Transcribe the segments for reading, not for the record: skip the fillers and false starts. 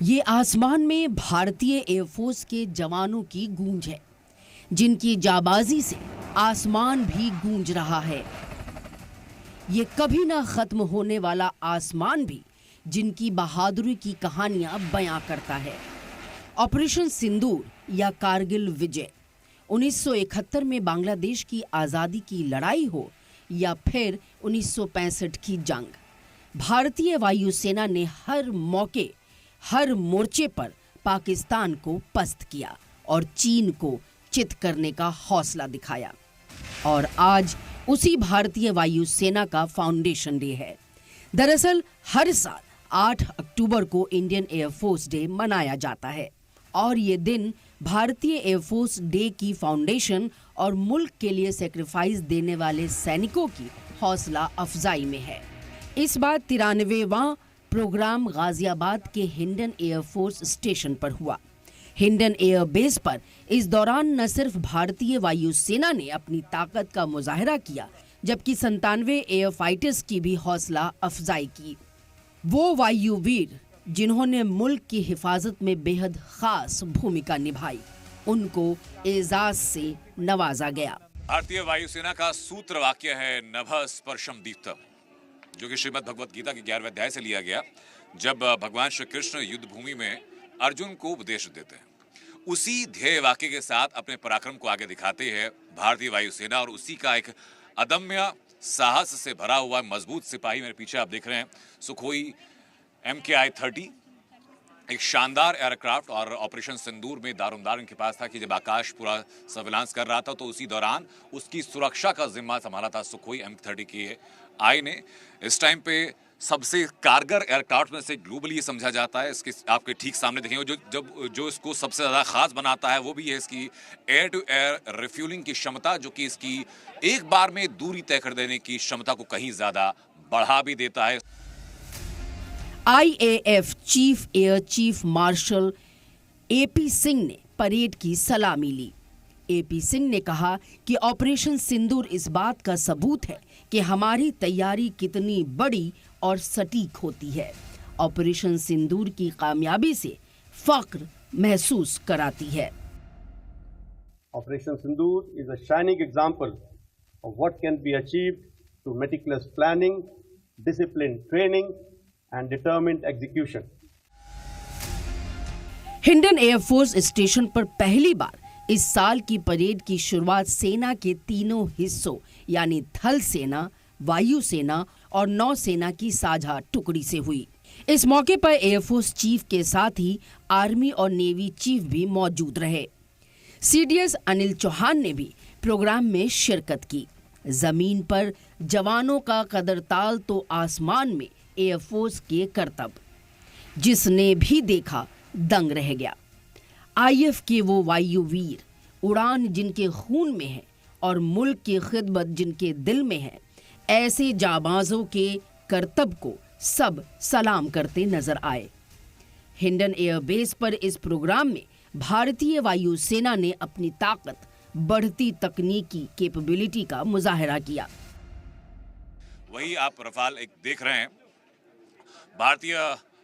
ये आसमान में भारतीय एयरफोर्स के जवानों की गूंज है, जिनकी जाबाजी से आसमान भी गूंज रहा है। ये कभी ना खत्म होने वाला आसमान भी जिनकी बहादुरी की कहानियां बयां करता है। ऑपरेशन सिंदूर या कारगिल विजय, 1971 में बांग्लादेश की आज़ादी की लड़ाई हो या फिर 1965 की जंग, भारतीय वायुसेना ने हर मौके, हर मोर्चे पर पाकिस्तान को पस्त किया और चीन को चित करने का हौसला दिखाया। और आज उसी भारतीय वायुसेना का फाउंडेशन डे है। दरअसल हर साल 8 अक्टूबर को इंडियन एयरफोर्स डे मनाया जाता है और ये दिन भारतीय एयरफोर्स डे की फाउंडेशन और मुल्क के लिए सेक्रीफाइस देने वाले सैनिकों की हौसला अफजाई में है। इस बार 93वां प्रोग्राम गाजियाबाद के हिंडन एयरफोर्स स्टेशन पर हुआ। हिंडन एयरबेस पर इस दौरान न सिर्फ भारतीय वायुसेना ने अपनी ताकत का मुजाहरा किया, जबकि 97 एयर फाइटर्स की भी हौसला अफजाई की। वो वायुवीर जिन्होंने मुल्क की हिफाजत में बेहद खास भूमिका निभाई, उनको एजाज से नवाजा गया। भारतीय वायुसेना का सूत्र वाक्य है नभः स्पर्शम दीप्तम, जो कि श्रीमद् भगवत गीता के 11वें अध्याय से लिया गया, जब भगवान श्री कृष्ण युद्ध भूमि में अर्जुन को उपदेश देते हैं। उसी ध्येय वाक्य के साथ अपने पराक्रम को आगे दिखाते हैं भारतीय वायुसेना, और उसी का एक अदम्य साहस से भरा हुआ मजबूत सिपाही मेरे पीछे आप देख रहे हैं, सुखोई MKI-30, एक शानदार एयरक्राफ्ट। और ऑपरेशन सिंदूर में दारोमदार इनके पास था कि जब आकाश पूरा सर्विलांस कर रहा था तो उसी दौरान उसकी सुरक्षा का जिम्मा संभाला था सुखोई M30 की आई ने। इस टाइम पे सबसे कारगर एयरक्राफ्ट में से ग्लोबली ये समझा जाता है। इसके आपके ठीक सामने देखेंगे जो इसको सबसे ज़्यादा खास बनाता है वो भी है इसकी एयर टू एयर रिफ्यूलिंग की क्षमता, जो कि इसकी एक बार में दूरी तय कर देने की क्षमता को कहीं ज़्यादा बढ़ा भी देता है। IAF chief air chief marshal AP Singh ने परेड की सलामी ली। AP सिंह ने कहा कि ऑपरेशन सिंदूर इस बात का सबूत है कि हमारी तैयारी कितनी बड़ी और सटीक होती है। ऑपरेशन सिंदूर की कामयाबी से फख्र महसूस कराती है। Operation Sindoor is a shining example of what can be achieved through meticulous planning, disciplined training and determined execution. Hindon air force station पर पहली बार इस साल की परेड की शुरुआत सेना के तीनों हिस्सों यानी थल सेना, वायु सेना और नौसेना की साझा टुकड़ी से हुई। इस मौके पर एयरफोर्स चीफ के साथ ही आर्मी और नेवी चीफ भी मौजूद रहे। CDS अनिल चौहान ने भी प्रोग्राम में शिरकत की। जमीन पर जवानों का कदरताल तो आसमान में एयरफोर्स के करतब, जिसने भी देखा दंग रह गया। IF के वो वायुवीर, उड़ान जिनके खून में है और मुल्क की खिदमत जिनके दिल में है, ऐसे जाबाजों के करतब को सब सलाम करते नजर आए। हिंडन एयरबेस पर इस प्रोग्राम में भारतीय वायुसेना ने अपनी ताकत, बढ़ती तकनीकी कैपेबिलिटी का मुजाहरा किया। वही आप रफाल एक देख रहे हैं, भारतीय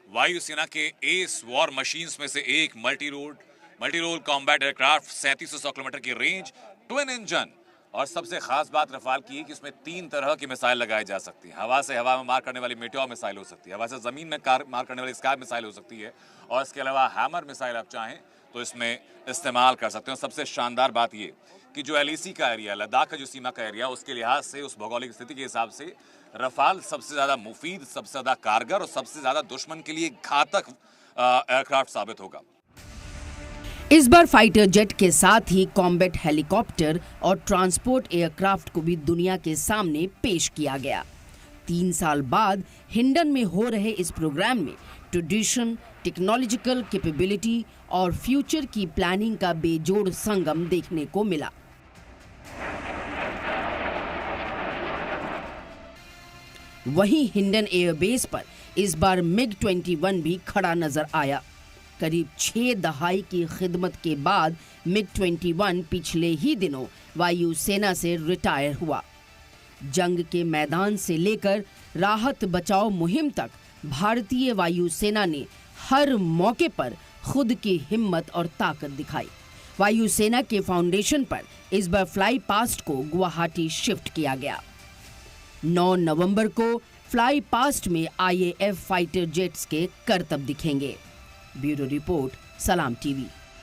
वायुसेना के एस वॉर मशीन्स में से एक multi role combat aircraft, 3700 kilometre की रेंज, ट्विन इंजन। और सबसे खास बात रफाल की है कि इसमें 3 तरह की मिसाइल लगाई जा सकती हैं। हवा से हवा में मार करने वाली मेटेओर मिसाइल हो सकती है, हवा से जमीन में मार करने वाली स्काई मिसाइल हो सकती है, और इसके अलावा हैमर मिसाइल आप चाहें तो इसमें इस्तेमाल कर सकते हैं। सबसे शानदार बात ये कि जो LAC का एरिया, लद्दाख का जो सीमा का एरिया, उसके लिहाज से, उस भौगोलिक स्थिति के हिसाब से रफाल सबसे ज़्यादा मुफीद, सबसे ज़्यादा कारगर और सबसे ज़्यादा दुश्मन के लिए घातक एयरक्राफ्ट साबित होगा। इस बार फाइटर जेट के साथ ही कॉम्बैट हेलीकॉप्टर और ट्रांसपोर्ट एयरक्राफ्ट को भी दुनिया के सामने पेश किया गया। 3 साल बाद हिंडन में हो रहे इस प्रोग्राम में ट्रेडिशन, टेक्नोलॉजिकल कैपेबिलिटी और फ्यूचर की प्लानिंग का बेजोड़ संगम देखने को मिला। वहीं हिंडन एयरबेस पर इस बार MiG-21 भी खड़ा नजर आया। करीब 6 दहाई की खिदमत के बाद MiG-21 पिछले ही दिनों वायुसेना से रिटायर हुआ। जंग के मैदान से लेकर राहत बचाव मुहिम तक भारतीय वायुसेना ने हर मौके पर खुद की हिम्मत और ताकत दिखाई। वायुसेना के फाउंडेशन पर इस बार फ्लाई पास्ट को गुवाहाटी शिफ्ट किया गया। 9 नवंबर को फ्लाई पास्ट में IAF फाइटर जेट्स के करतब दिखेंगे। ब्यूरो रिपोर्ट, सलाम टीवी।